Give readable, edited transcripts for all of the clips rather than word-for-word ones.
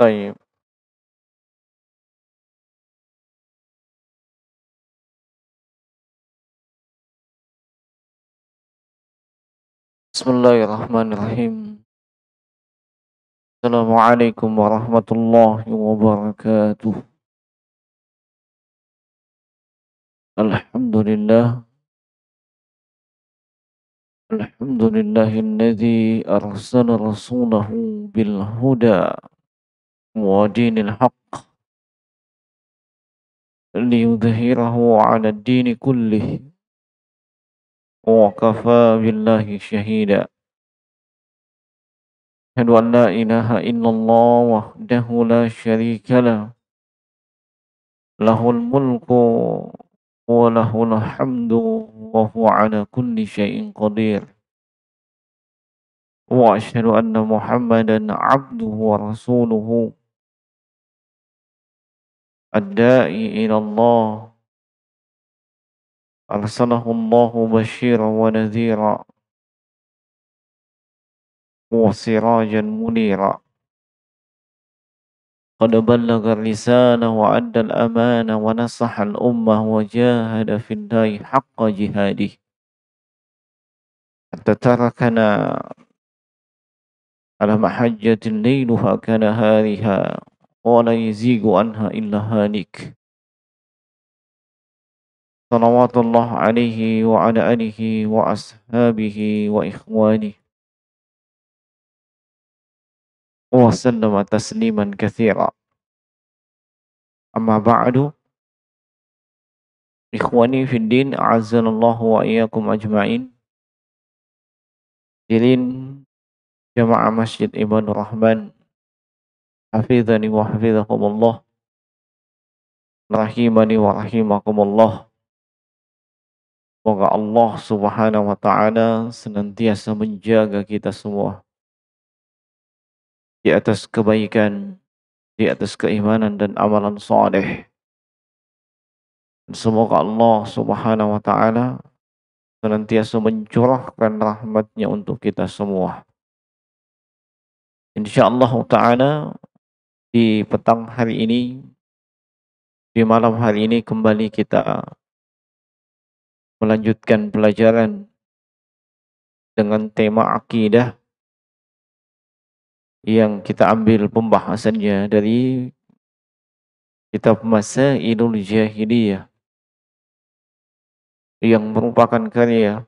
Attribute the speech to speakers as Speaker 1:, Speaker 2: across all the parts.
Speaker 1: طيب. Bismillahirrahmanirrahim. Assalamualaikum warahmatullahi wabarakatuh. Alhamdulillah. Alhamdulillahilladzi arsala rasulahu bil huda wa dinil haqq liyudhhirahu 'ala ad-dini kullih wa kafa billahi shahida. Asyhadu an la ilaha illallah wahdahu la syarika lah. Lahul mulku wa lahul hamdu wa huwa 'ala kulli syai'in qadir. Wa asyhadu anna Muhammadan 'abduhu wa rasuluhu ad-da'i ila Allah. Arsalahu Allahu basyiran wa nadhira wa sirajan munira. Qad ballagha ar-risalah wa adda al-amana wa nasaha al-ummah wa jahada fillahi haqqa jihadih. Hatta tarakana ala mahajjatin layluha kanahariha wa la yazigu anha illa halik. Salawatullah alaihi wa ala alihi wa ashabihi wa ikhwani wa sallama tasliman katsira. Amma ba'du. Ikhwani fid din, a'azzanallahu wa iyyakum ajma'in. Hadirin jamaah Masjid Ibadur Rahman, hafizani wa hafizakumullah, rahimani wa rahimakumullah. Semoga Allah Subhanahu wa taala senantiasa menjaga kita semua di atas kebaikan, di atas keimanan dan amalan saleh. Dan semoga Allah Subhanahu wa taala senantiasa mencurahkan rahmatnya untuk kita semua. Insyaallah taala di petang hari ini, di malam hari ini kembali kita melanjutkan pelajaran dengan tema akidah yang kita ambil pembahasannya dari kitab Masailul Jahiliyah yang merupakan karya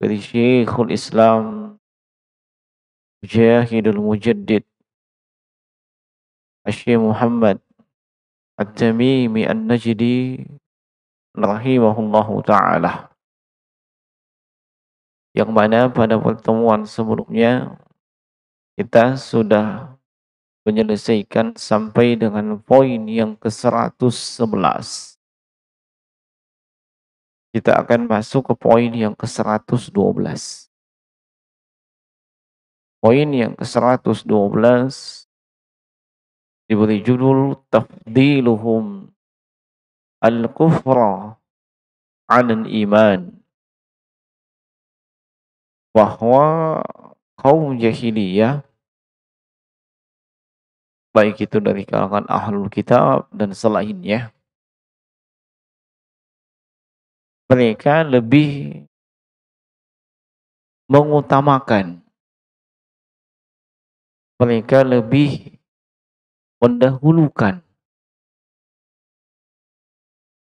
Speaker 1: dari Syekhul Islam Mujahidul Mujaddid Syekh Muhammad At-Tamimi An-Najdi rahimahullahu ta'ala, yang mana pada pertemuan sebelumnya kita sudah menyelesaikan sampai dengan poin yang ke-111. Kita akan masuk ke poin yang ke-112. Poin yang ke-112 diberi judul Tafdiluhum al-kufra 'alal iman, bahwa kaum jahiliyah, baik itu dari kalangan ahlul kitab dan selainnya, mereka lebih mengutamakan, mereka lebih mendahulukan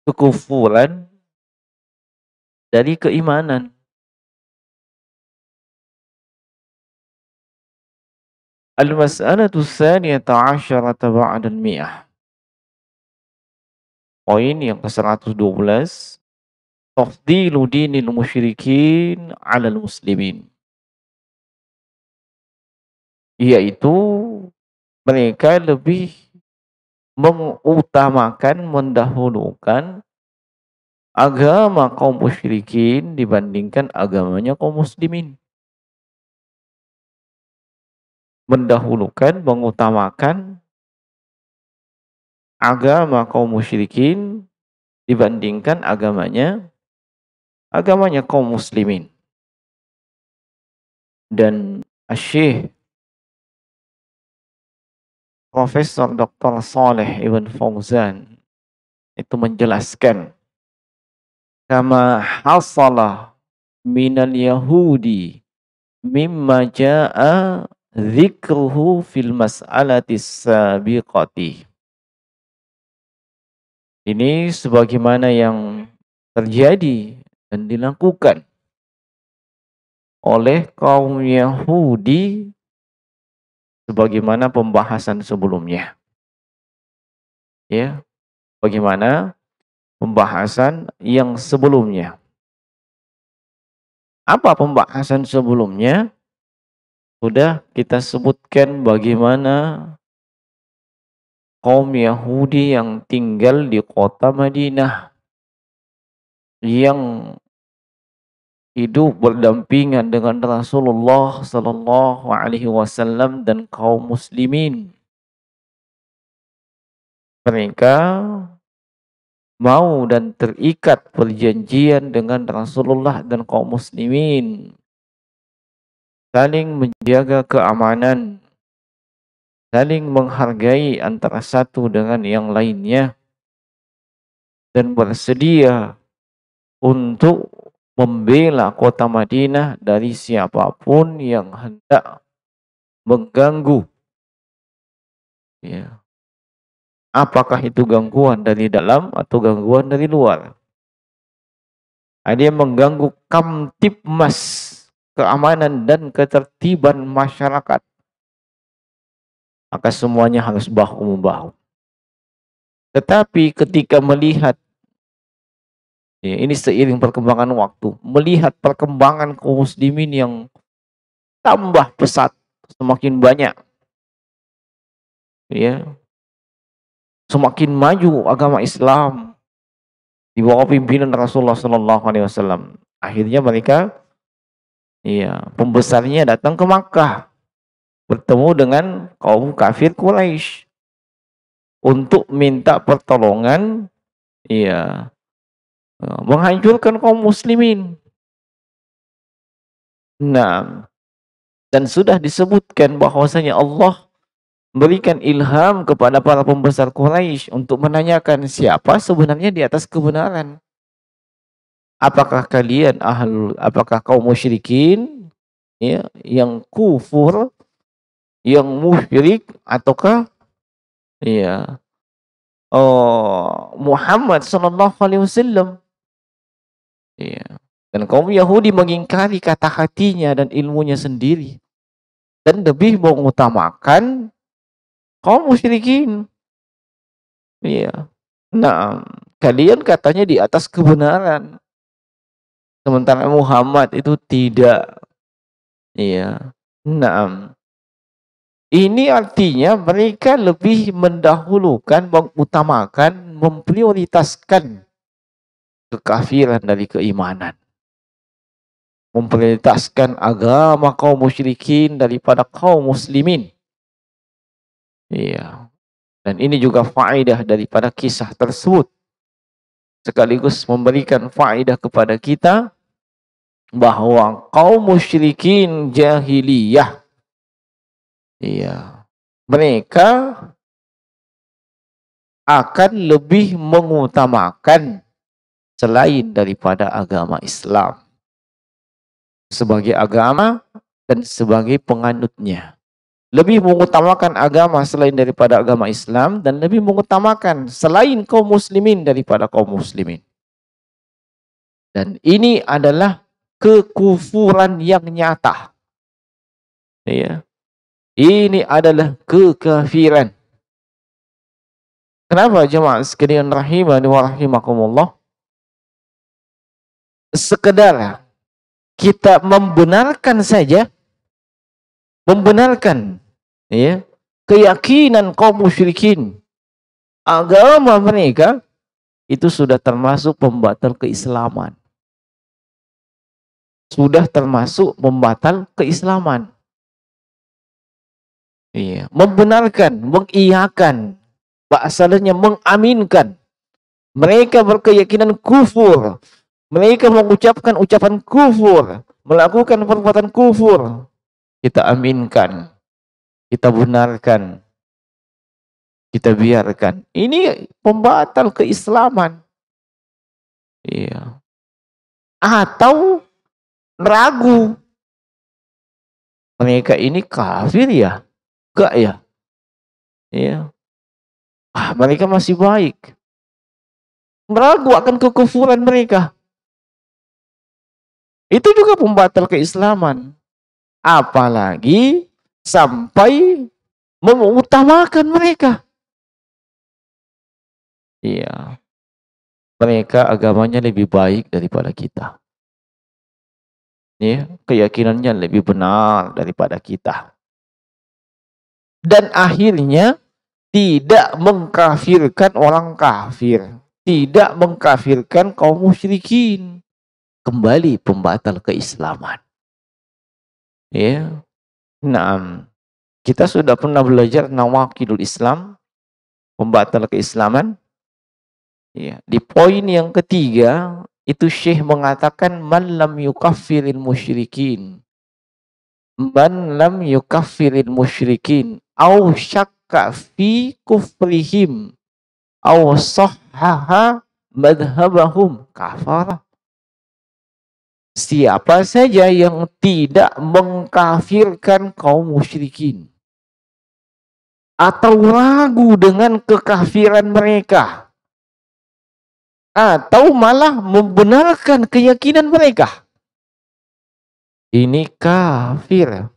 Speaker 1: kekufuran dari keimanan. Al-mas'alatu tsaniyata 'asyrata ba'da al-mi'ah. Poin yang ke-112, tafdilu dinil musyrikin 'alal muslimin. Yaitu mereka lebih mengutamakan, mendahulukan agama kaum musyrikin dibandingkan agamanya kaum muslimin. Mendahulukan, mengutamakan agama kaum musyrikin dibandingkan agamanya kaum muslimin. Dan Syekh Profesor Dr. Saleh Ibn Fauzan itu menjelaskan, kama hasala minal yahudi mimma jaa dzikruhu fil mas'alatis sabiqati. Ini sebagaimana yang terjadi dan dilakukan oleh kaum Yahudi sebagaimana pembahasan sebelumnya. Ya, bagaimana pembahasan yang sebelumnya. Apa pembahasan sebelumnya? Sudah kita sebutkan bagaimana kaum Yahudi yang tinggal di kota Madinah, yang hidup berdampingan dengan Rasulullah sallallahu alaihi wasallam dan kaum muslimin. Mereka mau dan terikat perjanjian dengan Rasulullah dan kaum muslimin, saling menjaga keamanan, saling menghargai antara satu dengan yang lainnya, dan bersedia untuk membela kota Madinah dari siapapun yang hendak mengganggu. Ya. Apakah itu gangguan dari dalam atau gangguan dari luar? Ada yang mengganggu kamtipmas, keamanan dan ketertiban masyarakat. Maka semuanya harus bahu-membahu. Tetapi ketika melihat, ya, ini seiring perkembangan waktu, melihat perkembangan kaum muslimin yang tambah pesat, semakin banyak, ya, semakin maju agama Islam di bawah pimpinan Rasulullah Sallallahu Alaihi Wasallam. Akhirnya mereka, ya, pembesarnya datang ke Makkah, bertemu dengan kaum kafir Quraisy untuk minta pertolongan, ya, menghancurkan kaum muslimin. Nah, dan sudah disebutkan bahwasanya Allah berikan ilham kepada para pembesar Quraisy untuk menanyakan siapa sebenarnya di atas kebenaran. Apakah kalian apakah kaum musyrikin, ya, yang kufur, yang musyrik, ataukah, ya, Muhammad sallallahu alaihi wasallam? Ya. Dan kaum Yahudi mengingkari kata hatinya dan ilmunya sendiri dan lebih mengutamakan kaum musyrikin. Iya. Nah, kalian katanya di atas kebenaran, sementara Muhammad itu tidak. Iya. Nah, ini artinya mereka lebih mendahulukan, mengutamakan, memprioritaskan kekafiran dari keimanan. Memprioritaskan agama kaum musyrikin daripada kaum muslimin. Iya. Dan ini juga faedah daripada kisah tersebut. Sekaligus memberikan faedah kepada kita bahwa kaum musyrikin jahiliyah, iya, mereka akan lebih mengutamakan selain daripada agama Islam sebagai agama dan sebagai penganutnya. Lebih mengutamakan agama selain daripada agama Islam dan lebih mengutamakan selain kaum muslimin daripada kaum muslimin. Dan ini adalah kekufuran yang nyata. Ya. Ini adalah kekafiran. Kenapa jemaah sekalian rahimani wa rahimakumullah? Sekedar kita membenarkan saja, membenarkan, ya, keyakinan kaum musyrikin, agama mereka, itu sudah termasuk pembatal keislaman. Sudah termasuk pembatal keislaman. Iya, membenarkan, mengiyakan, bahasanya mengaminkan. Mereka berkeyakinan kufur. Mereka mengucapkan ucapan kufur, melakukan perbuatan kufur. Kita aminkan, kita benarkan. kita biarkan. Ini pembatal keislaman. Iya. Atau ragu. Mereka ini kafir ya? Enggak ya? Iya. Mereka masih baik. Meragu akan kekufuran mereka. Itu juga pembatal keislaman. Apalagi sampai mengutamakan mereka. Iya. Mereka agamanya lebih baik daripada kita. Ya, keyakinannya lebih benar daripada kita. Dan akhirnya tidak mengkafirkan orang kafir, tidak mengkafirkan kaum musyrikin. Kembali pembatal keislaman. Ya. Naam. Kita sudah pernah belajar nawaqidul Islam, pembatal keislaman. Ya, di poin yang ketiga itu Syekh mengatakan man lam yukaffiril musyrikin. Man lam yukaffiril musyrikin au syakka fi kufrihim au sahhaha madhhabahum kafara. Siapa saja yang tidak mengkafirkan kaum musyrikin atau ragu dengan kekafiran mereka atau malah membenarkan keyakinan mereka, ini kafir.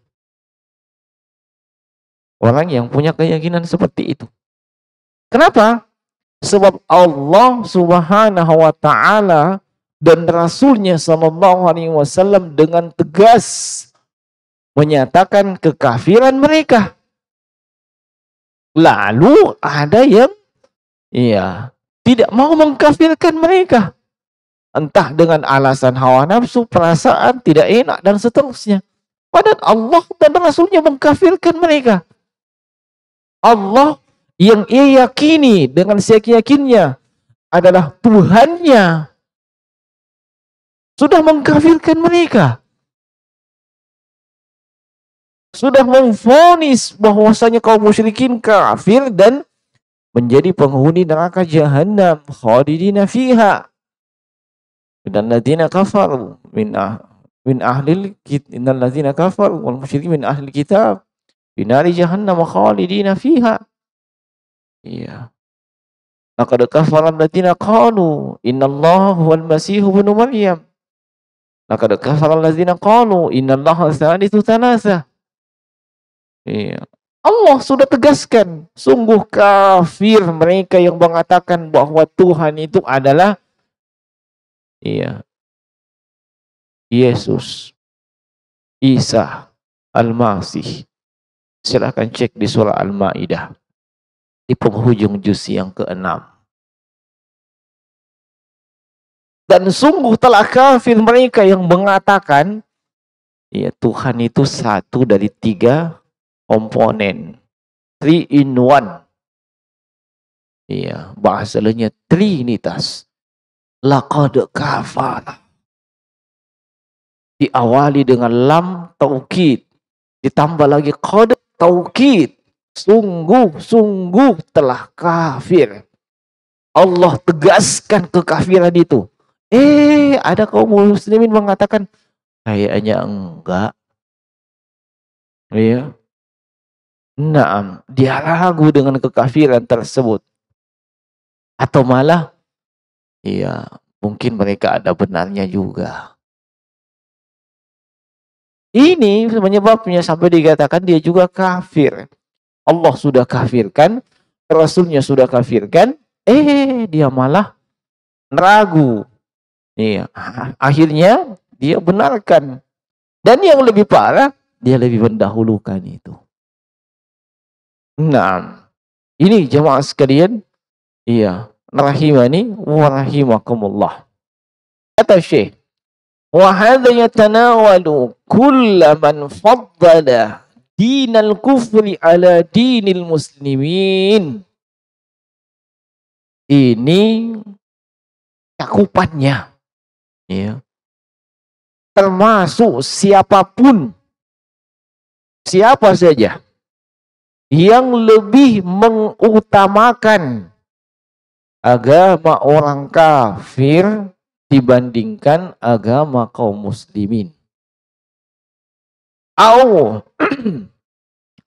Speaker 1: Orang yang punya keyakinan seperti itu. Kenapa? Sebab Allah Subhanahu wa taala dan Rasulnya Shallallahu Alaihi Wasallam dengan tegas menyatakan kekafiran mereka. Lalu ada yang tidak mau mengkafirkan mereka. Entah dengan alasan hawa nafsu, perasaan, tidak enak, dan seterusnya. Padahal Allah dan Rasulnya mengkafirkan mereka. Allah yang ia yakini dengan seyakin-yakinnya adalah Tuhannya sudah mengkafirkan mereka. Sudah memvonis bahwasanya kaum musyrikin kafir dan menjadi penghuni neraka jahanam khalidina fiha. Dan ladzina kafaru min ahlil kitab, innal ladzina kafaru wal musyrikin min ahlil kitab binari jahannam khalidina fiha. Iya. Laqad kafara alladziina qalu innallaha huwal masih ibnu maryam. Laqad kafara alladziina qalu innallaha tsalitsu tsalatsa. Iya. Allah sudah tegaskan, sungguh kafir mereka yang mengatakan bahwa Tuhan itu adalah Yesus, Isa, Al-Masih. Silahkan cek di surah Al-Maidah di penghujung juz yang ke-6. Dan sungguh telah kafir mereka yang mengatakan Tuhan itu satu dari 3 komponen, 3 in 1. Bahasanya trinitas. Laqad kafara. Diawali dengan lam taukid, ditambah lagi qad taukid. Sungguh telah kafir. Allah tegaskan kekafiran itu. Ada kaum muslimin mengatakan kayaknya enggak. Iya. Naam, dia ragu dengan kekafiran tersebut. Atau malah mungkin mereka ada benarnya juga. Ini menyebabnya sampai dikatakan dia juga kafir. Allah sudah kafirkan, Rasulnya sudah kafirkan, dia malah ragu. Akhirnya dia benarkan. Dan yang lebih parah, dia lebih mendahulukan itu. Nah, ini jemaah sekalian, rahimani wa rahimakumullah. Kata Syekh, wa hadha yatanawalu kulla man faddala dinal kufri ala dinil muslimin. Ini cakupannya. Termasuk siapa saja yang lebih mengutamakan agama orang kafir dibandingkan agama kaum muslimin.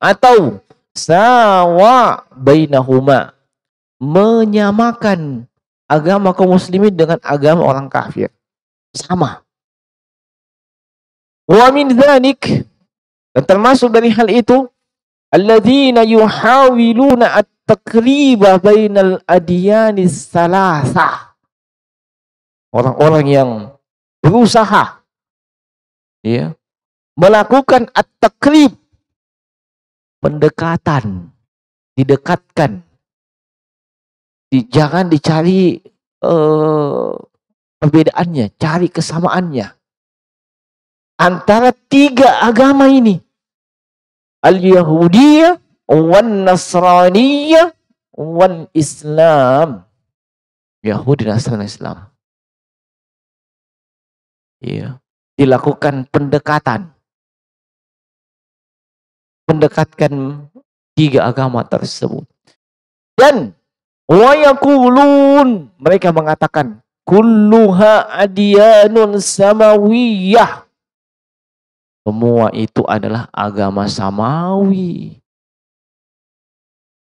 Speaker 1: Atau sawa bainahuma, menyamakan agama kaum muslimin dengan agama orang kafir. Sama. Wa min dzalik, dan termasuk dari hal itu, alladzina yuhawiluna at-taqriba bainal adyanis salasah. Orang-orang yang berusaha ya melakukan at-taqrib, pendekatan, didekatkan. Jangan dicari perbedaannya, cari kesamaannya antara tiga agama ini. Al-Yahudiyah, wan Nasraniyah, wan Islam. Yahudi, Nasrani, Islam. Iya, dilakukan pendekatan. Mendekatkan tiga agama tersebut. Dan wa yaqulun, mereka mengatakan kulluha adyanun samawiyah. Semua itu adalah agama samawi.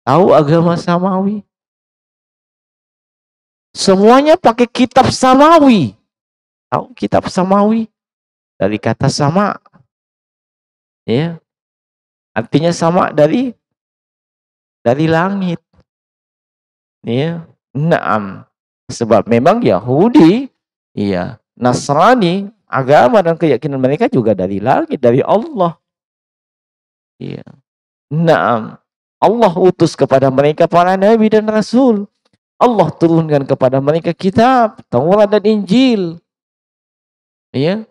Speaker 1: Tahu agama samawi? Semuanya pakai kitab samawi. Tahu kitab samawi? Dari kata sama. Ya. Artinya sama dari langit. Ya. Naam. Sebab memang Yahudi, iya, Nasrani, agama dan keyakinan mereka juga dari langit, dari Allah. Iya. Naam. Allah utus kepada mereka para nabi dan rasul. Allah turunkan kepada mereka kitab, Taurat dan Injil. Ya.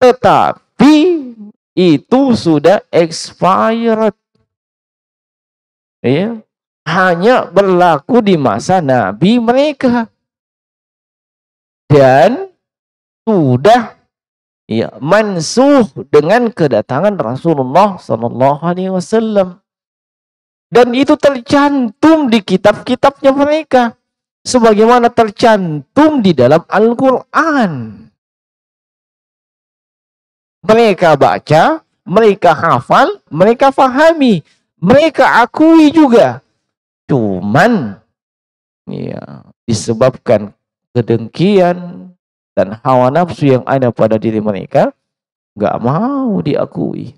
Speaker 1: Tetapi itu sudah expired. Ya. Hanya berlaku di masa nabi mereka. Dan sudah ya mansuh dengan kedatangan Rasulullah sallallahu alaihi wasallam. Dan itu tercantum di kitab-kitabnya mereka sebagaimana tercantum di dalam Al-Qur'an. Mereka baca, mereka hafal, mereka fahami, mereka akui juga. Cuman ya disebabkan kedengkian dan hawa nafsu yang ada pada diri mereka, nggak mau diakui.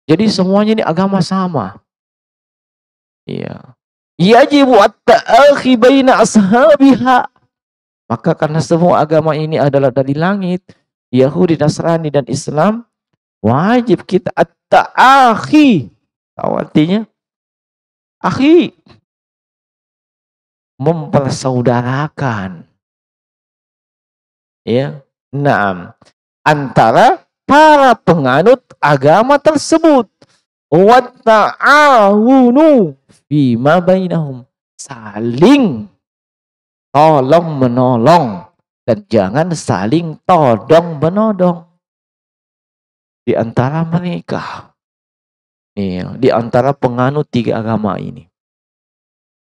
Speaker 1: Jadi semuanya ini agama sama. Iya. Yajibu at-ta'akhi baina ashabiha. Maka karena semua agama ini adalah dari langit, Yahudi, Nasrani, dan Islam, wajib kita at-ta'akhi. Tahu artinya? Akhi. Mempersaudarakan. Ya. Naam. Antara para penganut agama tersebut. Wa ta'awunu fima bainahum. Saling tolong menolong dan jangan saling todong menodong di antara mereka. Iya, di antara penganut tiga agama ini.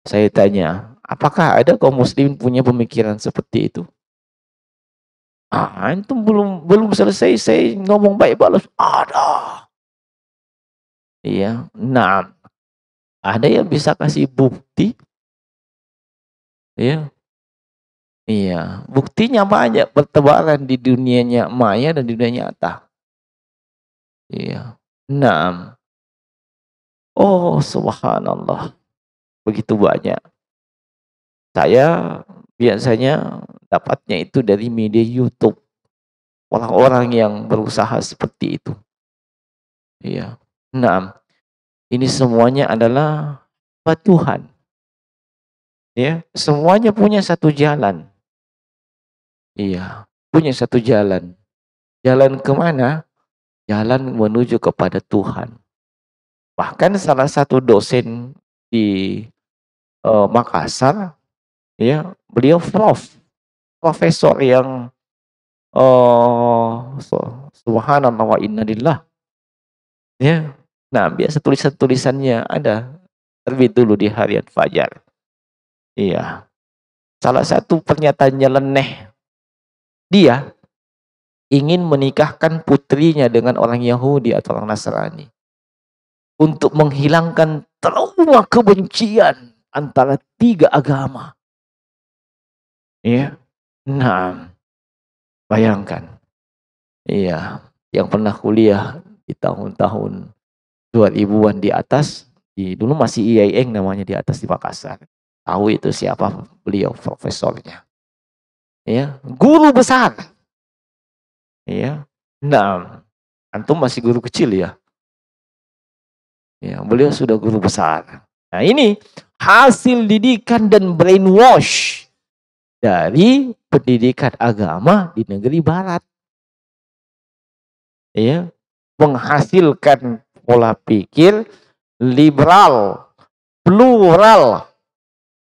Speaker 1: Saya tanya, apakah ada kaum muslimin punya pemikiran seperti itu? Itu belum selesai saya ngomong baik balas. Ada. Iya, nah, ada yang bisa kasih bukti? Iya. Iya, buktinya banyak bertebaran di dunianya maya dan di dunia nyata. Iya. Nah. Oh, subhanallah. Begitu banyak. Saya biasanya dapatnya itu dari media YouTube. Orang-orang yang berusaha seperti itu. Iya. Nah, ini semuanya adalah Tuhan. Ya, semuanya punya satu jalan. Iya, punya satu jalan. Jalan kemana? Jalan menuju kepada Tuhan. Bahkan salah satu dosen di Makassar, ya, beliau profesor yang subhanallah wa innalillah. Ya. Nah, biasa tulisan-tulisannya ada terbit dulu di harian Fajar. Iya. Salah satu pernyataannya nyeleneh. Dia ingin menikahkan putrinya dengan orang Yahudi atau orang Nasrani untuk menghilangkan trauma kebencian antara tiga agama. Iya. Nah, bayangkan. Iya, yang pernah kuliah di tahun-tahun 2000-an di atas, dulu masih IAIN namanya di atas di Makassar. Tahu itu siapa beliau, profesornya. Ya, guru besar. Ya. Nah, antum masih guru kecil ya. Ya, beliau sudah guru besar. Nah, ini hasil didikan dan brainwash dari pendidikan agama di negeri barat. Ya, menghasilkan pola pikir liberal, plural.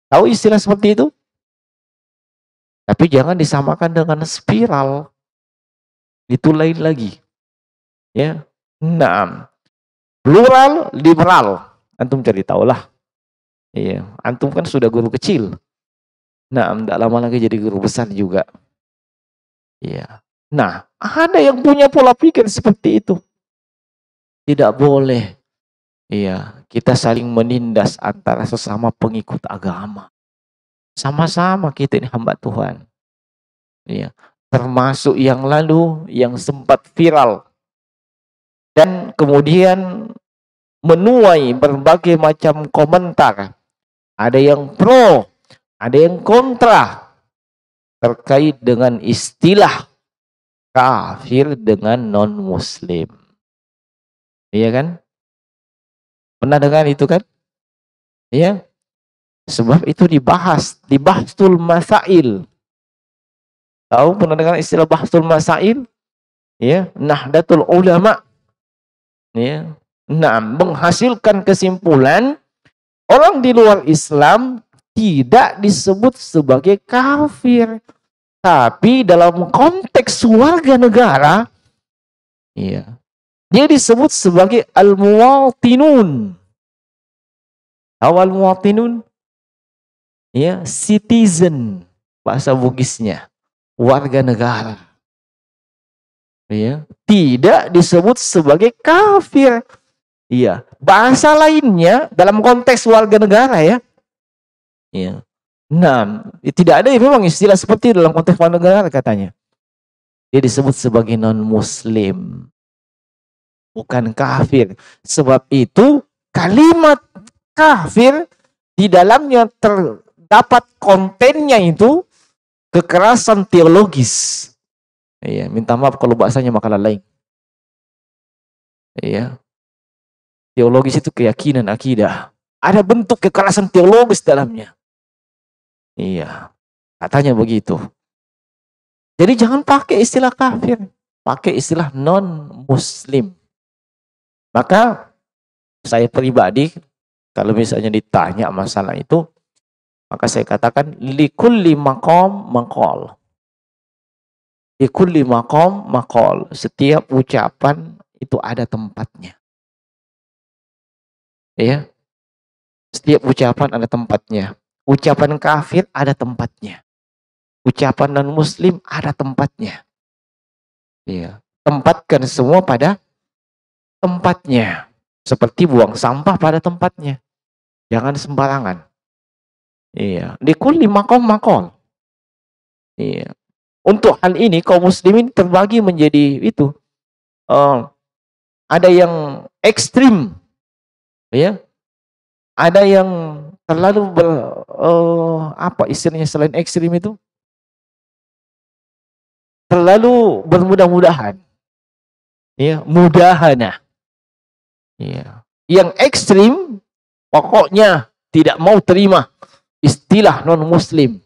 Speaker 1: Tahu istilah seperti itu? Tapi jangan disamakan dengan spiral. Itu lain lagi. Ya. Nah, plural, liberal. Antum cari tahu lah. Iya, antum kan sudah guru kecil. Nah, tidak lama lagi jadi guru besar juga. Iya. Nah, ada yang punya pola pikir seperti itu. Tidak boleh. Iya, kita saling menindas antara sesama pengikut agama. Sama-sama kita ini hamba Tuhan. Iya. Termasuk yang lalu yang sempat viral dan kemudian menuai berbagai macam komentar. Ada yang pro, ada yang kontra terkait dengan istilah kafir dengan non-muslim. Iya kan? Pernah dengar itu kan? Iya. Sebab itu dibahas di Bahsul Masail. Tahu pernah dengar istilah Bahsul Masail? Ya, Nahdlatul Ulama. Ya. Nah, menghasilkan kesimpulan orang di luar Islam tidak disebut sebagai kafir. Tapi dalam konteks warga negara, ya, dia disebut sebagai al-muwatinun. Tahu al-muwatinun? Ya, citizen bahasa Bugisnya, warga negara. Ya, tidak disebut sebagai kafir. Iya, bahasa lainnya dalam konteks warga negara ya. Ya. Nah, tidak ada memang istilah seperti dalam konteks warga negara katanya. Dia disebut sebagai non-muslim. Bukan kafir. Sebab itu kalimat kafir di dalamnya terdapat kontennya itu kekerasan teologis. Iya, minta maaf kalau bahasanya makalah lain. Iya. Teologis itu keyakinan, akidah. Ada bentuk kekerasan teologis dalamnya. Iya. Katanya begitu. Jadi jangan pakai istilah kafir, pakai istilah non-muslim. Maka saya pribadi kalau misalnya ditanya masalah itu, maka saya katakan likulli maqam maqal. Likulli maqam maqal. Setiap ucapan itu ada tempatnya. Ya. Setiap ucapan ada tempatnya. Ucapan kafir ada tempatnya. Ucapan non-muslim ada tempatnya. Ya. Tempatkan semua pada tempatnya. Seperti buang sampah pada tempatnya. Jangan sembarangan. Iya. Likulli maqam maqal. Iya. Untuk hal ini kaum muslimin terbagi menjadi itu. Ada yang ekstrim. Ya. Ada yang terlalu apa istilahnya selain ekstrim itu? Terlalu bermudah-mudahan. Ya, mudahana. Ya. Yang ekstrim pokoknya tidak mau terima istilah non-muslim.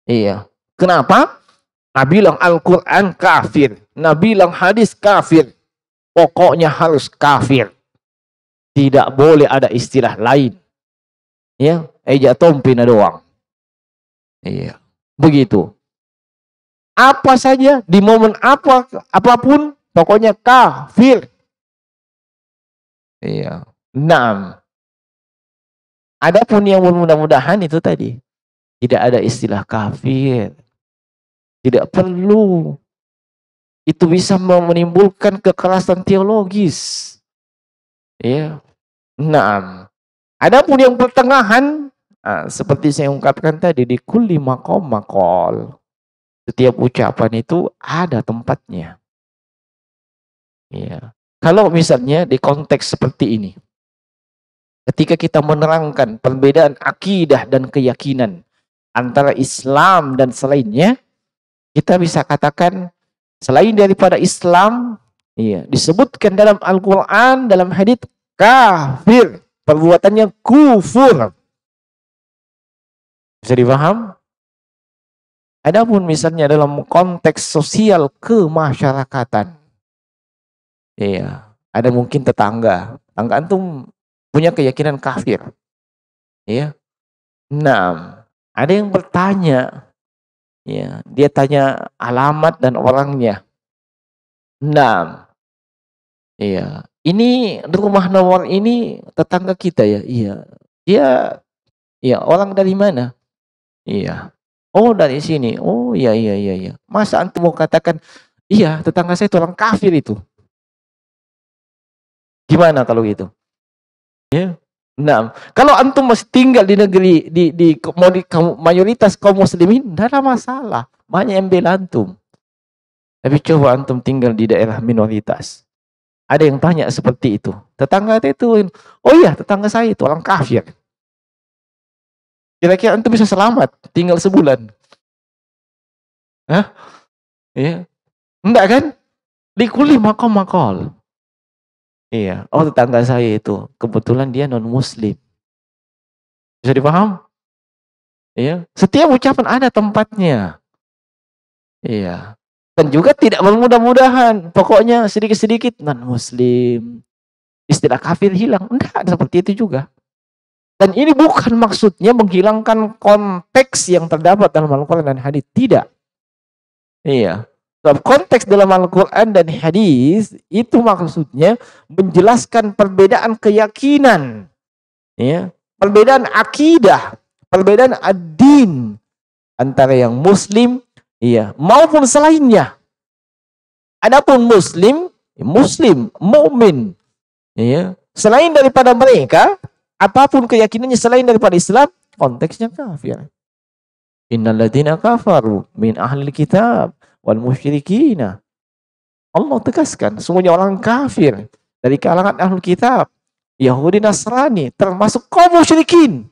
Speaker 1: Iya. Kenapa? Nabi bilang Al-Quran kafir. Nabi bilang hadis kafir. Pokoknya harus kafir. Tidak boleh ada istilah lain. Ya, eja tompina doang. Iya. Begitu. Apa saja di momen apapun pokoknya kafir. Iya. Naam. Adapun yang bermudah-mudahan itu tadi, tidak ada istilah kafir, tidak perlu. Itu bisa menimbulkan kekerasan teologis. Ya. Naam. Adapun yang pertengahan, seperti saya ungkapkan tadi, di kulli maqam maqal. Setiap ucapan itu ada tempatnya. Ya. Kalau misalnya di konteks seperti ini, ketika kita menerangkan perbedaan akidah dan keyakinan antara Islam dan selainnya, kita bisa katakan selain daripada Islam, iya, disebutkan dalam Al-Quran, dalam hadits kafir, perbuatannya kufur. Bisa dipaham? Adapun misalnya dalam konteks sosial kemasyarakatan, iya, ada mungkin tetangga antum punya keyakinan kafir, iya. Nah, ada yang bertanya, ya, dia tanya alamat dan orangnya. Nah, iya, ini rumah nomor ini tetangga kita ya, iya. Dia, iya, orang dari mana? Iya. Oh, dari sini. Oh, iya, iya, iya, iya. Masa antum mau katakan, iya, tetangga saya itu orang kafir itu. Gimana kalau gitu? Ya. Nah, kalau antum masih tinggal di negeri mayoritas kaum muslimin, tidak ada masalah. Banyak yang bela antum. Tapi coba antum tinggal di daerah minoritas. Ada yang tanya seperti itu. Tetangga itu, oh iya, tetangga saya itu orang kafir. Kira-kira antum bisa selamat tinggal sebulan? Hah? Iya. Enggak kan? Likulli maqam maqal. Iya. Oh, tetangga saya itu kebetulan dia non muslim. Bisa dipaham? Iya. Setiap ucapan ada tempatnya. Iya. Dan juga tidak bermudah-mudahan. Pokoknya sedikit-sedikit non muslim. Istilah kafir hilang. Enggak, seperti itu juga. Dan ini bukan maksudnya menghilangkan konteks yang terdapat dalam Al-Quran dan hadis. Tidak. Iya. Dalam konteks dalam Al-Quran dan hadis itu maksudnya menjelaskan perbedaan keyakinan, ya, perbedaan akidah, perbedaan ad-din antara yang muslim, iya, maupun selainnya. Adapun muslim, mukmin, ya, selain daripada mereka, apapun keyakinannya selain daripada Islam, konteksnya kafir. Innal ladzina kafaru min ahlil kitab wal musyrikina. Allah tegaskan, semuanya orang kafir dari kalangan ahlul kitab, Yahudi, Nasrani, termasuk kaum musyrikin.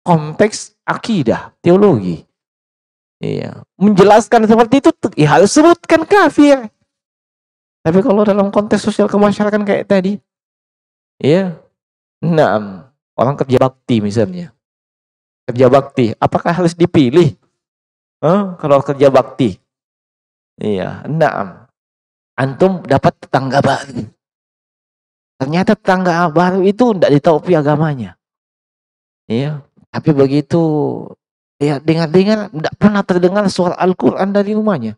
Speaker 1: Konteks akidah, teologi. Iya, menjelaskan seperti itu ya harus sebutkan kafir. Tapi kalau dalam konteks sosial kemasyarakatan kayak tadi, ya, nah, orang kerja bakti misalnya. Kerja bakti, apakah harus dipilih? Kalau kerja bakti, iya, nah, antum dapat tetangga baru. Ternyata tetangga baru itu tidak ditaati agamanya. Iya, tapi begitu ya dengar-dengar tidak pernah terdengar suara Al-Quran dari rumahnya.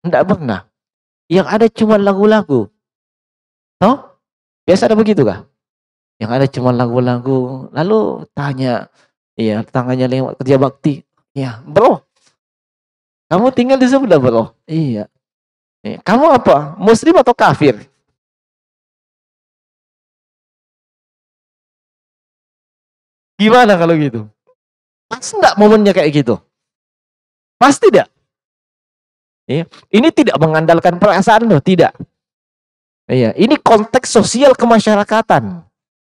Speaker 1: Tidak pernah. Yang ada cuma lagu-lagu. Toh? Biasa ada begitu kah? Yang ada cuma lagu-lagu. Lalu tanya, iya, tetangganya lewat kerja bakti. Ya, bro, kamu tinggal di sebelah, bro. Iya. Kamu apa? Muslim atau kafir? Gimana kalau gitu? Pas enggak momennya kayak gitu? Pasti tidak. Ya. Ini tidak mengandalkan perasaan loh, tidak. Iya, ini konteks sosial kemasyarakatan.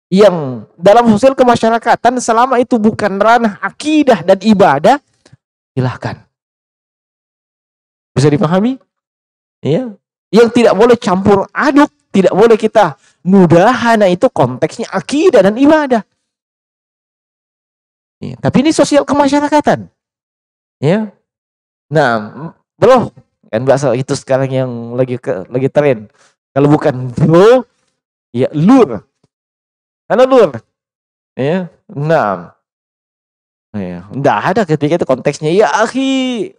Speaker 1: Yang dalam sosial kemasyarakatan selama itu bukan ranah akidah dan ibadah, silahkan. Bisa dipahami? Ya. Yang tidak boleh campur aduk, tidak boleh kita mudahana, itu konteksnya akidah dan ibadah. Ya. Tapi ini sosial kemasyarakatan. Ya. Nah, bro, kan bahasa itu sekarang yang lagi tren. Kalau bukan bro, ya lur. Halo lur. Ya. Nah. Ya, enggak ada ketika itu konteksnya ya akhi.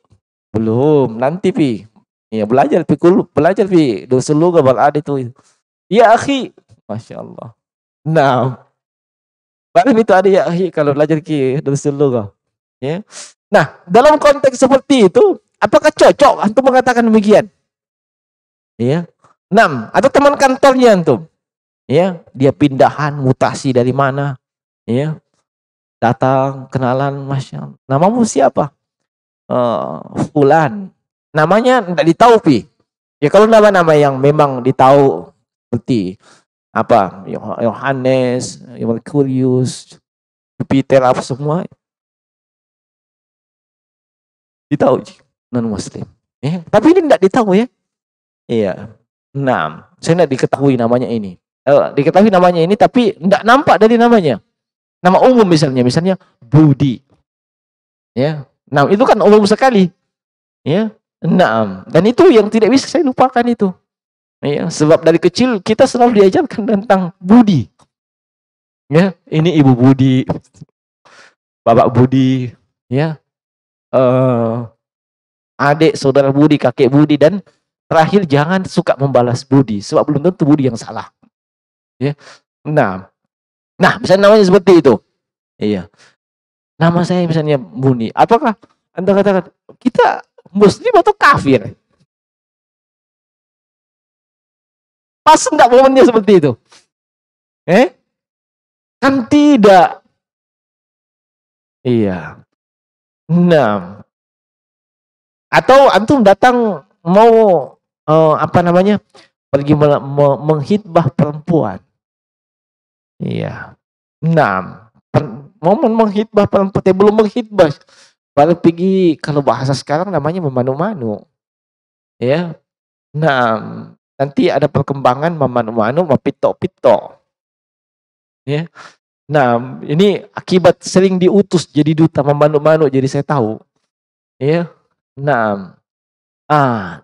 Speaker 1: Belum, nanti pi. Ya belajar pi, belajar pi. Dulu gak ada itu. Ya akhi, masya Allah. Nah, paling itu ada ya akhi kalau belajar ki Rasulullah. Ya. Nah, dalam konteks seperti itu, apakah cocok antum mengatakan demikian? Ya. 6. Atau teman kantornya antum, ya, dia pindahan, mutasi dari mana, ya, datang, kenalan, masya Allah. Namamu siapa? Fulan. Namanya tidak ditahu, pi. Ya kalau nama-nama yang memang ditahu seperti apa, Yohanes, Merkurius, Jupiter, apa semua ditahu non muslim. Ya, tapi ini tidak ditahu ya. Iya. Nah, saya tidak diketahui namanya ini. Diketahui namanya ini tapi tidak nampak dari namanya. Nama umum misalnya Budi. Ya. Nah, itu kan umum sekali. Ya. Nah, dan itu yang tidak bisa saya lupakan itu. Ya, sebab dari kecil kita selalu diajarkan tentang Budi. Ya, ini Ibu Budi, Bapak Budi, ya. Adik, saudara Budi, kakek Budi, dan terakhir jangan suka membalas Budi, sebab belum tentu Budi yang salah. Ya. Nah, misalnya namanya seperti itu. Iya. Nama saya misalnya Budi. Apakah Anda katakan kita muslim atau kafir? Pas enggak momennya seperti itu? Kan tidak. Iya. Nah, atau antum datang mau apa namanya? Pergi menghitbah perempuan. Iya. Nah, momen menghitbah perempuan, belum menghitbah, baru pergi, kalau bahasa sekarang namanya memanu-manu. Ya. Nah, nanti ada perkembangan memanu-manu, mapito-pito. Ya. Nah, ini akibat sering diutus jadi duta memanu-manu, jadi saya tahu. Ya. Nah,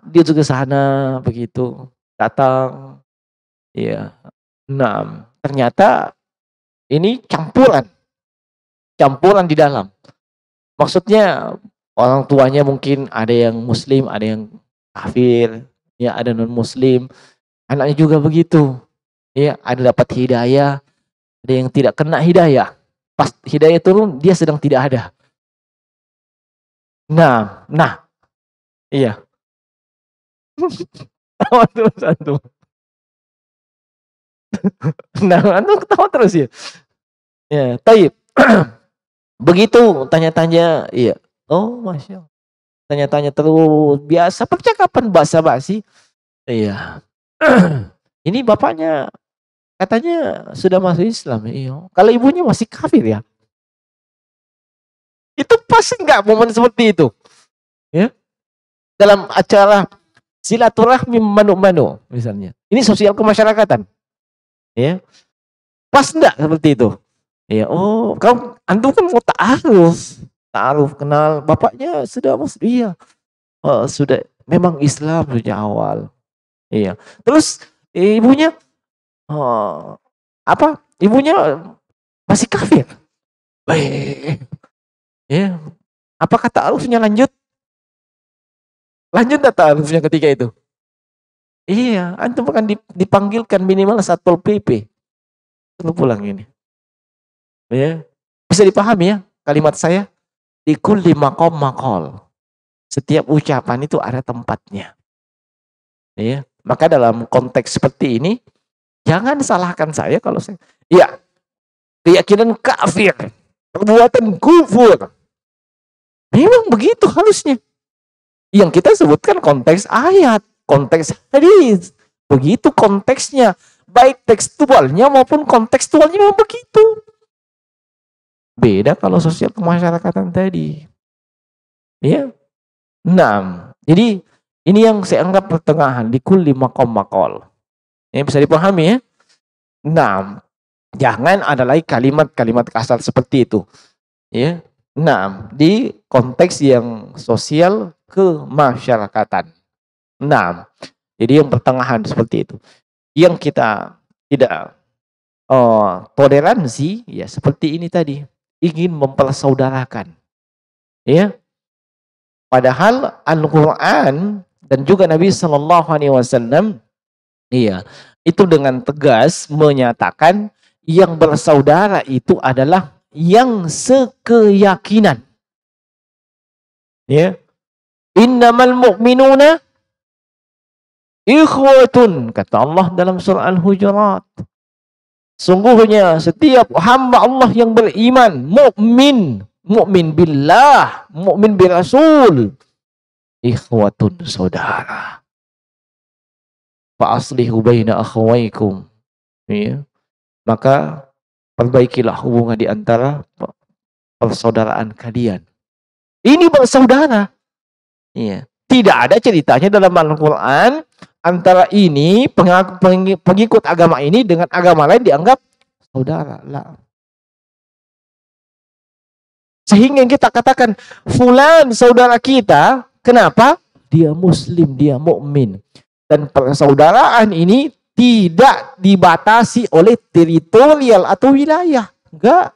Speaker 1: dia juga sana begitu, datang. Ya. Nah, ternyata ini campuran di dalam. Maksudnya orang tuanya mungkin ada yang muslim, ada yang kafir, ya, ada non muslim. Anaknya juga begitu. Ya, ada dapat hidayah, ada yang tidak kena hidayah. Pas hidayah turun, dia sedang tidak ada. Nah, iya. Tahu terus antum. Nah, antum ketawa terus ya. Ya, taib. Begitu tanya-tanya, iya. Oh, masya Allah. Tanya-tanya terus, biasa percakapan basa-basi. Iya. Ini bapaknya katanya sudah masuk Islam. Iya. Kalau ibunya masih kafir ya. Itu pas enggak momen seperti itu? Ya. Dalam acara silaturahmi manu-manu misalnya. Ini sosial kemasyarakatan. Ya. Pas enggak seperti itu? Ya, oh, antum kan mau ta'aruf, kenal bapaknya sudah muslim. Iya. Oh, sudah memang Islam sejak awal. Iya. Terus ibunya apa? Ibunya masih kafir. Baik. Ya. Apa kata ta'arufnya lanjut? Lanjut tak ta'arufnya ketika itu? Iya, antum akan dipanggilkan minimal Satpol PP. Lu pulang ini. Ya. Bisa dipahami ya kalimat saya? Di kulli maqam maqal. Setiap ucapan itu ada tempatnya. Ya. Maka dalam konteks seperti ini, jangan salahkan saya kalau saya, ya, keyakinan kafir, perbuatan kufur. Memang begitu harusnya. Yang kita sebutkan konteks ayat, konteks hadis. Begitu konteksnya. Baik tekstualnya maupun kontekstualnya memang begitu. Beda kalau sosial kemasyarakatan tadi. Ya. Nah, jadi ini yang saya anggap pertengahan di kulli maqam maqal. Ini bisa dipahami ya. Nah, jangan ada lagi kalimat-kalimat kasar seperti itu. Ya. Nah, di konteks yang sosial kemasyarakatan. Nah, jadi yang pertengahan seperti itu. Yang kita tidak toleransi ya seperti ini tadi, ingin mempersaudarakan. Ya. Padahal Al-Qur'an dan juga Nabi sallallahu alaihi wasallam iya itu dengan tegas menyatakan yang bersaudara itu adalah yang sekeyakinan. Ya. Innamal mu'minuna ikhwatun, kata Allah dalam surah Al-Hujurat. Sungguhnya setiap hamba Allah yang beriman, mukmin billah, mukmin birasul, ikhwatun, saudara. Fa aslihu baina akhawaykum. Ya. Maka perbaikilah hubungan di antara persaudaraan kalian. Ini bersaudara. Iya. Tidak ada ceritanya dalam Al-Quran antara ini pengikut agama ini dengan agama lain dianggap saudara. Lah. Sehingga kita katakan fulan saudara kita, kenapa? Dia muslim, dia mukmin. Dan persaudaraan ini tidak dibatasi oleh teritorial atau wilayah. Enggak.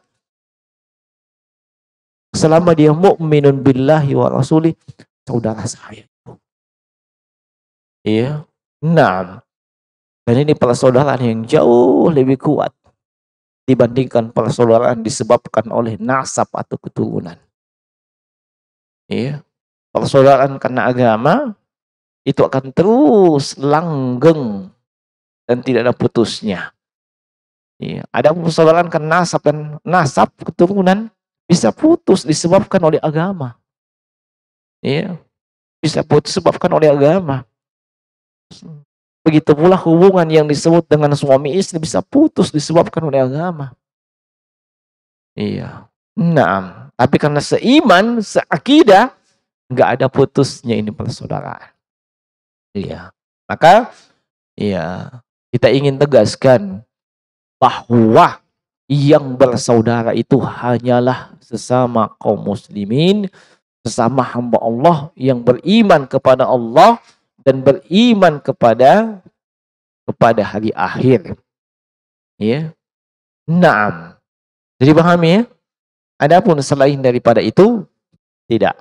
Speaker 1: Selama dia mukminun billahi wa rasulih, saudara saya. Iya. Nah, dan ini persaudaraan yang jauh lebih kuat dibandingkan persaudaraan disebabkan oleh nasab atau keturunan. Iya. Persaudaraan karena agama itu akan terus langgeng dan tidak ada putusnya. Iya. Ada persaudaraan karena nasab dan nasab keturunan bisa putus disebabkan oleh agama. Iya. Bisa putus disebabkan oleh agama. Begitu pula hubungan yang disebut dengan suami istri bisa putus disebabkan oleh agama. Iya. Nah, tapi karena seiman, seakidah, nggak ada putusnya ini persaudaraan. Iya. Maka, iya, kita ingin tegaskan bahwa yang bersaudara itu hanyalah sesama kaum muslimin, sesama hamba Allah yang beriman kepada Allah dan beriman kepada hari akhir. Ya. Naam. Jadi pahami ya? Adapun selain daripada itu tidak.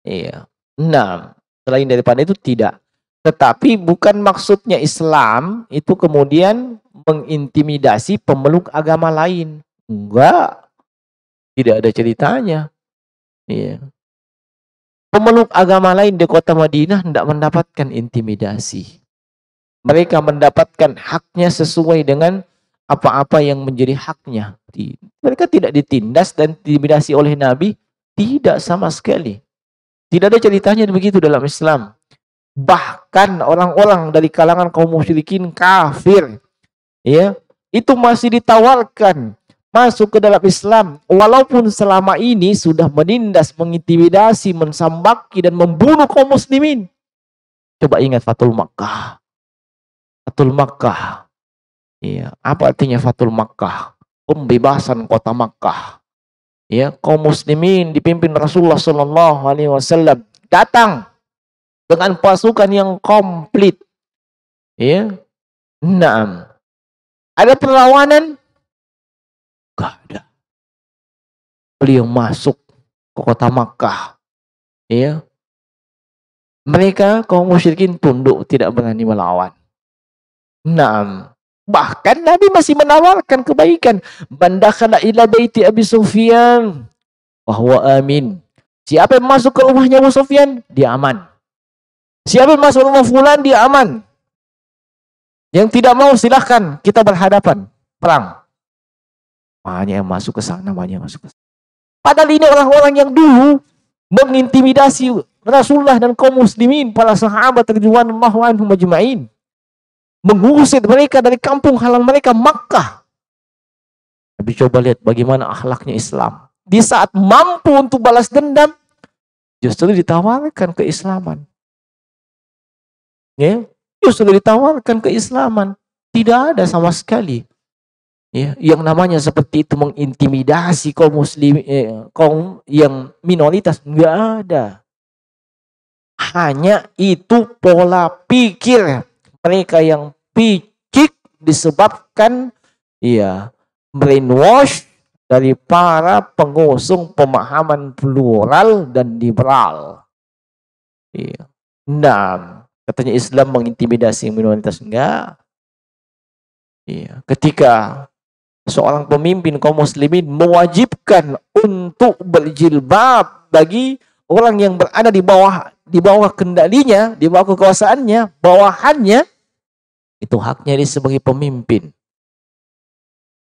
Speaker 1: Iya. Naam. Selain daripada itu tidak. Tetapi bukan maksudnya Islam itu kemudian mengintimidasi pemeluk agama lain. Enggak. Tidak ada ceritanya. Iya. Pemeluk agama lain di kota Madinah tidak mendapatkan intimidasi. Mereka mendapatkan haknya sesuai dengan apa-apa yang menjadi haknya. Mereka tidak ditindas dan diintimidasi oleh Nabi. Tidak sama sekali. Tidak ada ceritanya begitu dalam Islam. Bahkan orang-orang dari kalangan kaum musyrikin kafir, ya, itu masih ditawarkan masuk ke dalam Islam, walaupun selama ini sudah menindas, mengintimidasi, mensambaki dan membunuh kaum muslimin. Coba ingat Fathul Makkah. Fathul Makkah. Iya, apa artinya Fathul Makkah? Pembebasan kota Makkah. Ya, kaum muslimin dipimpin Rasulullah sallallahu alaihi wasallam datang dengan pasukan yang komplit. Ya. Naam. Ada perlawanan? Gak ada. Beliau masuk ke kota Makkah. Ya. Mereka kaum musyrikin tunduk, tidak berani melawan. Naam. Bahkan Nabi masih menawarkan kebaikan. Man dakhala ila baiti Abi Sufyan bahwa amin. Siapa yang masuk ke rumahnya Abu Sufyan, dia aman. Siapa yang masuk rumah fulan, dia aman. Yang tidak mau silahkan kita berhadapan perang. Banyak yang masuk ke sana, banyak yang masuk ke sana. Padahal ini orang-orang yang dulu mengintimidasi Rasulullah dan kaum muslimin, para sahabat radhiyallahu anhum ajma'in. Mengusir mereka dari kampung halaman mereka Makkah. Tapi coba lihat bagaimana akhlaknya Islam. Di saat mampu untuk balas dendam, justru ditawarkan keislaman. Ya, justru ditawarkan keislaman. Tidak ada sama sekali. Ya, yang namanya seperti itu mengintimidasi kaum muslim, kaum yang minoritas, enggak ada. Hanya itu pola pikir mereka yang picik disebabkan ya brainwash dari para pengusung pemahaman plural dan liberal. Ya. Nah, katanya Islam mengintimidasi minoritas, enggak.
Speaker 2: Iya, ketika seorang pemimpin kaum muslimin mewajibkan untuk berjilbab bagi orang yang berada di bawah kendalinya, di bawah kekuasaannya, bawahannya, itu haknya dia sebagai pemimpin.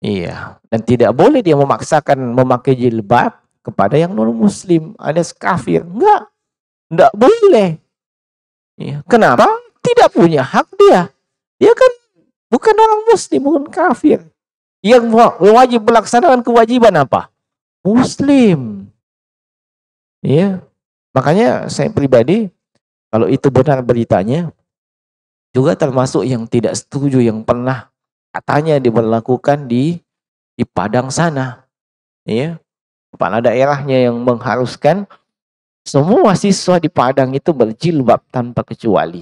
Speaker 2: Iya, dan tidak boleh dia memaksakan memakai jilbab kepada yang non muslim alias kafir. Enggak boleh. Iya. Kenapa? Tidak punya hak dia. Dia kan bukan orang muslim, bukan kafir. Yang wajib melaksanakan kewajiban apa? Muslim. Iya. Makanya saya pribadi, kalau itu benar beritanya, juga termasuk yang tidak setuju yang pernah katanya diberlakukan di Padang sana. Iya. Kepala daerahnya yang mengharuskan semua siswa di Padang itu berjilbab tanpa kecuali.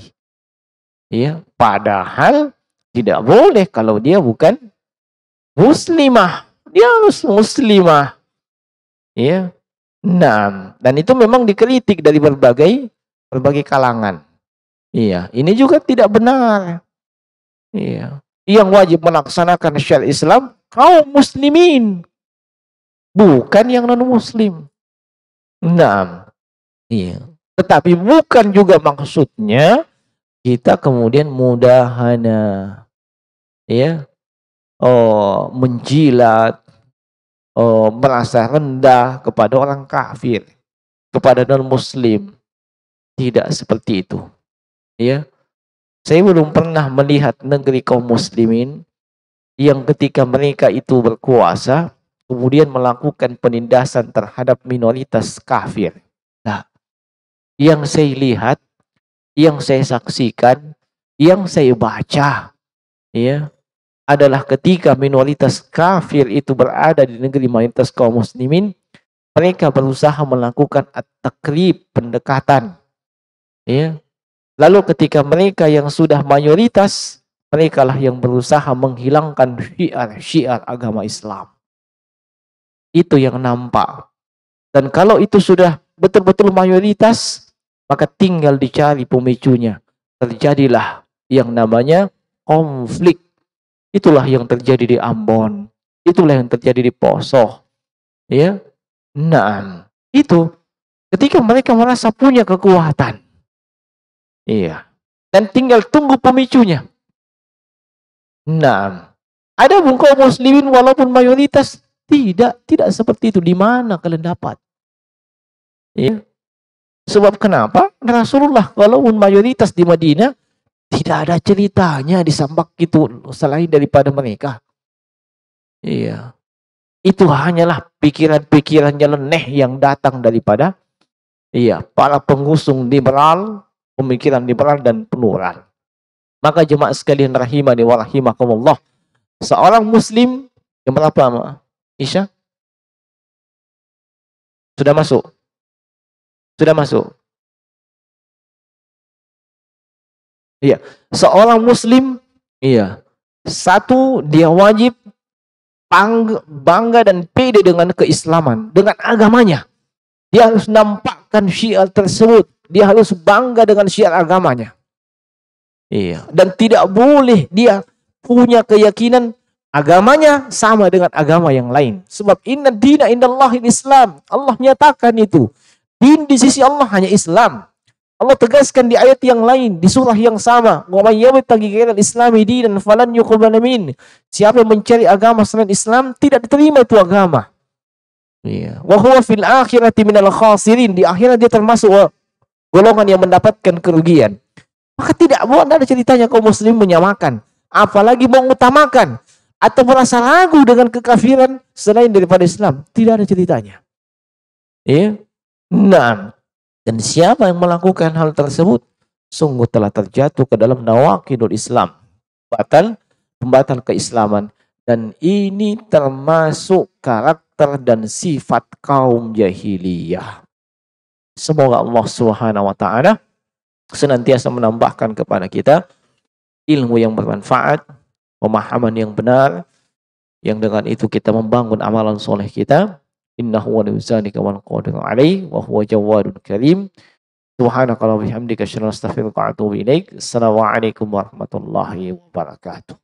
Speaker 2: Iya. Padahal tidak boleh kalau dia bukan muslimah. Dia harus muslimah. Iya. Nah, dan itu memang dikritik dari berbagai kalangan. Iya, ini juga tidak benar. Iya. Yang wajib melaksanakan syariat Islam kaum muslimin, bukan yang non muslim. Nah, iya. Tetapi bukan juga maksudnya kita kemudian mudahana, ya, menjilat, merasa rendah kepada orang kafir, kepada non muslim. Tidak seperti itu. Ya, saya belum pernah melihat negeri kaum muslimin yang ketika mereka itu berkuasa kemudian melakukan penindasan terhadap minoritas kafir. Nah, yang saya lihat, yang saya saksikan, yang saya baca, ya, adalah ketika minoritas kafir itu berada di negeri mayoritas kaum muslimin, mereka berusaha melakukan at-takrib, pendekatan. Ya. Lalu ketika mereka yang sudah mayoritas, mereka lah yang berusaha menghilangkan syiar-syiar agama Islam. Itu yang nampak. Dan kalau itu sudah betul-betul mayoritas, maka tinggal dicari pemicunya. Terjadilah yang namanya konflik. Itulah yang terjadi di Ambon. Itulah yang terjadi di Poso. Ya. Nah, itu ketika mereka merasa punya kekuatan. Iya. Dan tinggal tunggu pemicunya. Nah, ada kaum muslimin walaupun mayoritas tidak seperti itu. Di mana kalian dapat? Iya. Sebab kenapa? Rasulullah walaupun mayoritas di Madinah tidak ada ceritanya di Sambak itu selain daripada mereka. Iya. Itu hanyalah pikiran-pikiran nyeleneh yang datang daripada para pengusung liberal, pemikiran liberal dan plural. Maka jemaah sekalian rahimani wa rahimakumullah, seorang muslim yang berapa? Isya? Sudah masuk? Sudah masuk? Iya. Seorang muslim, satu, dia wajib bangga dan pede dengan keislaman, dengan agamanya. Dia harus nampakkan syiar tersebut. Dia harus bangga dengan syiar agamanya. Iya. Dan tidak boleh dia punya keyakinan agamanya sama dengan agama yang lain. Sebab inna dina indallahil Islam. Allah menyatakan itu. Din di sisi Allah hanya Islam. Allah tegaskan di ayat yang lain, di surah yang sama. Wa may yabtaghi ghairal islami dinan falan yuqbal min. Siapa yang mencari agama selain Islam, tidak diterima itu agama. Iya. Wa huwa fil akhirati minal khasirin. Di akhirat dia termasuk golongan yang mendapatkan kerugian. Maka tidak ada ceritanya kaum muslim menyamakan, apalagi mengutamakan atau merasa ragu dengan kekafiran selain daripada Islam. Tidak ada ceritanya. Ya. Nah, dan siapa yang melakukan hal tersebut sungguh telah terjatuh ke dalam nawaqidul Islam, pembatal keislaman, dan ini termasuk karakter dan sifat kaum jahiliyah. Semoga Allah Subhanahu wa taala senantiasa menambahkan kepada kita ilmu yang bermanfaat, pemahaman yang benar, yang dengan itu kita membangun amalan soleh kita. Innahu waliyyu dzalika wal qadiru alaihi wa huwa jawadun karim. Subhanakallahumma wa bihamdika asyhadu an la ilaha illa anta astaghfiruka wa atubu ilaik. Assalamualaikum warahmatullahi wabarakatuh.